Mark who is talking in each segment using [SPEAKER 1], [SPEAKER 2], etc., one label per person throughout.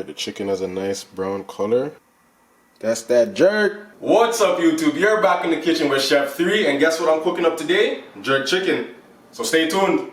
[SPEAKER 1] Alright, the chicken has a nice brown color. That's that jerk.
[SPEAKER 2] What's up, YouTube? You're back in the kitchen with Chef 3, and guess what I'm cooking up today? Jerk chicken. So stay tuned.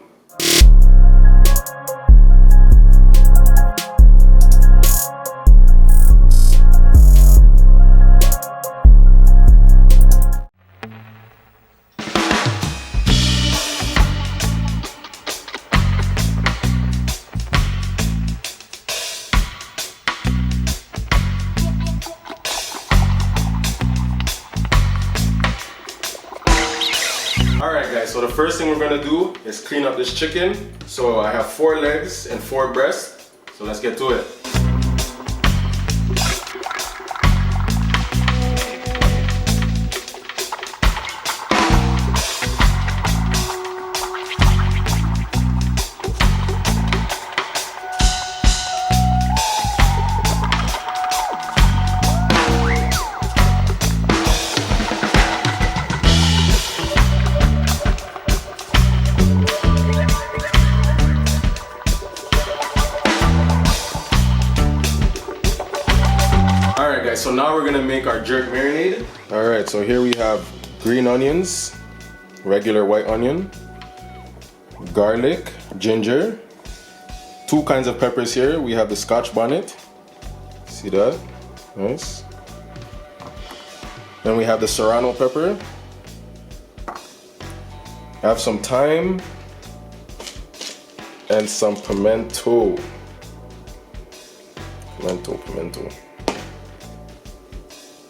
[SPEAKER 2] Alright guys, so the first thing we're gonna do is clean up this chicken. So I have 4 legs and 4 breasts, so let's get to it. So now we're gonna make our jerk marinade.
[SPEAKER 1] Alright, so here we have green onions, regular white onion, garlic, ginger, 2 kinds of peppers here. We have the Scotch bonnet. See that? Nice. Then we have the Serrano pepper. I have some thyme and some pimento. Pimento.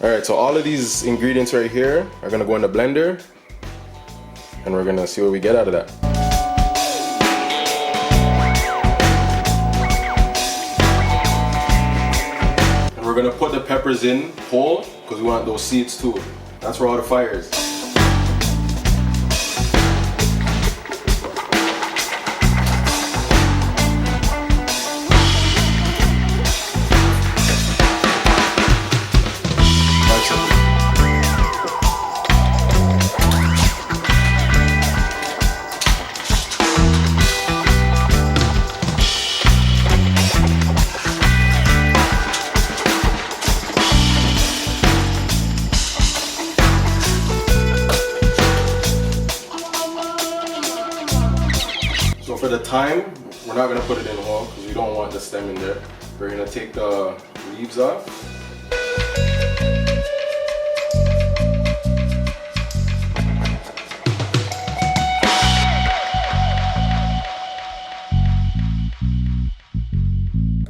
[SPEAKER 1] Alright, so all of these ingredients right here are gonna go in the blender, and we're gonna see what we get out of that. And we're gonna put the peppers in whole, because we want those seeds too. That's where all the fire is. So for the thyme, we're not going to put it in whole because we don't want the stem in there. We're going to take the leaves off.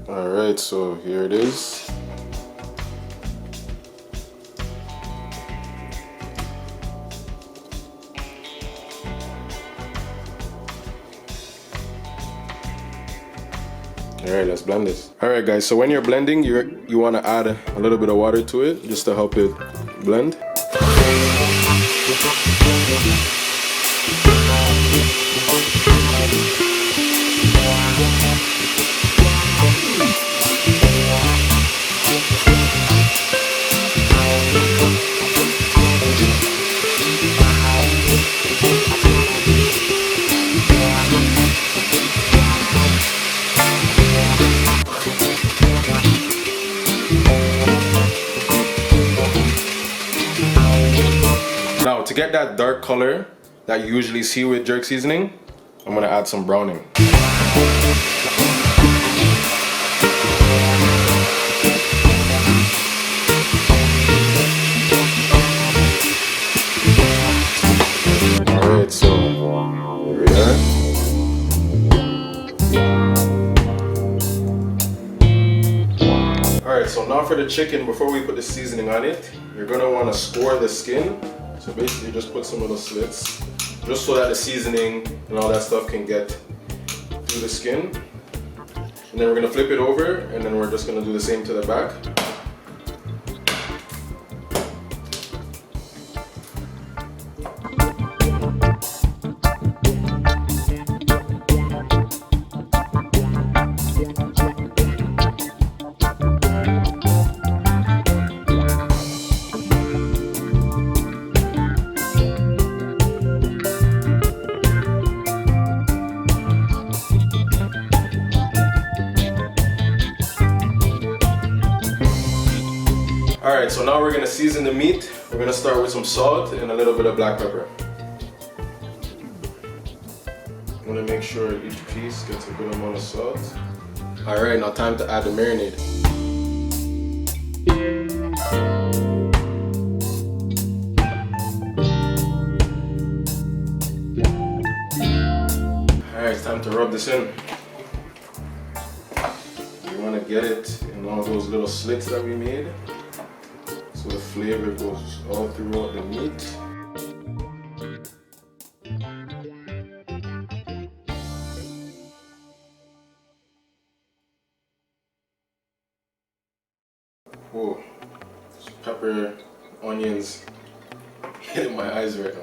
[SPEAKER 1] Alright, so here it is. Alright, let's blend this. Alright guys, so when you're blending, you want to add a little bit of water to it just to help it blend. Now, to get that dark color that you usually see with jerk seasoning, I'm gonna add some browning. Alright, so here we are. Alright, so now for the chicken, before we put the seasoning on it, you're gonna wanna score the skin. So basically just put some little slits, just so that the seasoning and all that stuff can get through the skin. And then we're gonna flip it over, and then we're just gonna do the same to the back. Alright, so now we're gonna season the meat. We're gonna start with some salt and a little bit of black pepper. I'm gonna make sure each piece gets a good amount of salt. Alright, now time to add the marinade. Alright, it's time to rub this in. You want to get it in all those little slits that we made, so the flavor goes all throughout the meat. Whoa, pepper, onions hitting my eyes right now.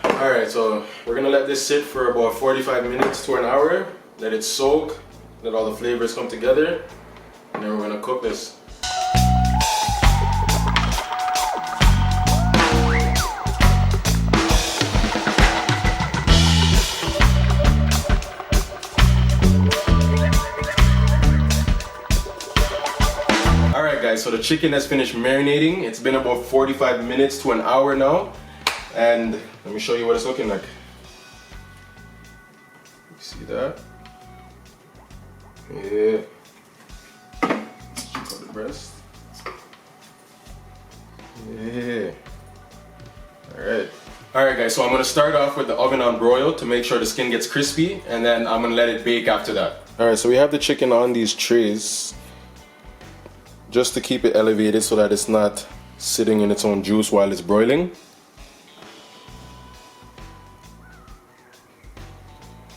[SPEAKER 1] Alright, so we're gonna let this sit for about 45 minutes to an hour. Let it soak, let all the flavors come together, and then we're gonna cook this. Alright guys, so the chicken has finished marinating. It's been about 45 minutes to an hour now. And let me show you what it's looking like. You see that? Yeah. Check out the breast. Yeah. Alright. Alright guys, so I'm gonna start off with the oven on broil to make sure the skin gets crispy, and then I'm gonna let it bake after that. Alright, so we have the chicken on these trays just to keep it elevated so that it's not sitting in its own juice while it's broiling.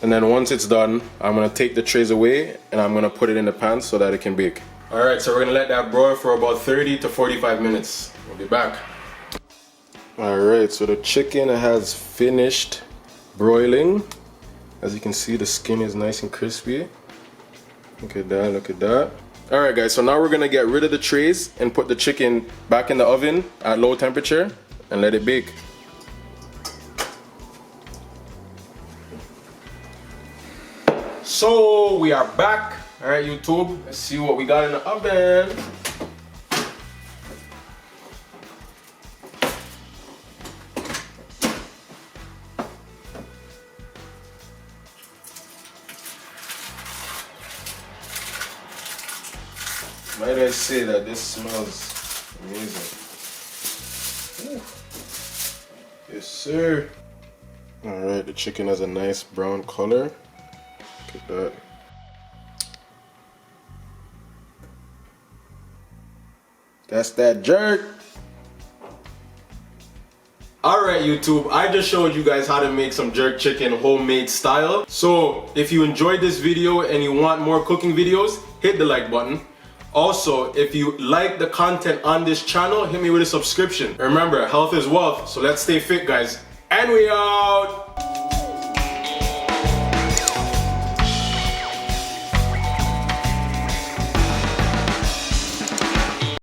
[SPEAKER 1] And then once it's done, I'm gonna take the trays away and I'm gonna put it in the pan so that it can bake. Alright, so we're gonna let that broil for about 30 to 45 minutes. We'll be back. Alright, so the chicken has finished broiling. As you can see, the skin is nice and crispy. Look at that, look at that. Alright guys, so now we're gonna get rid of the trays and put the chicken back in the oven at low temperature and let it bake. So we are back. All right, YouTube, let's see what we got in the oven. Might I say that this smells amazing. Ooh. Yes, sir. All right, the chicken has a nice brown color. Look at that. That's that jerk. Alright YouTube, I just showed you guys how to make some jerk chicken homemade style. So if you enjoyed this video and you want more cooking videos, hit the like button. Also, if you like the content on this channel, hit me with a subscription. Remember, health is wealth, so let's stay fit guys. And we out!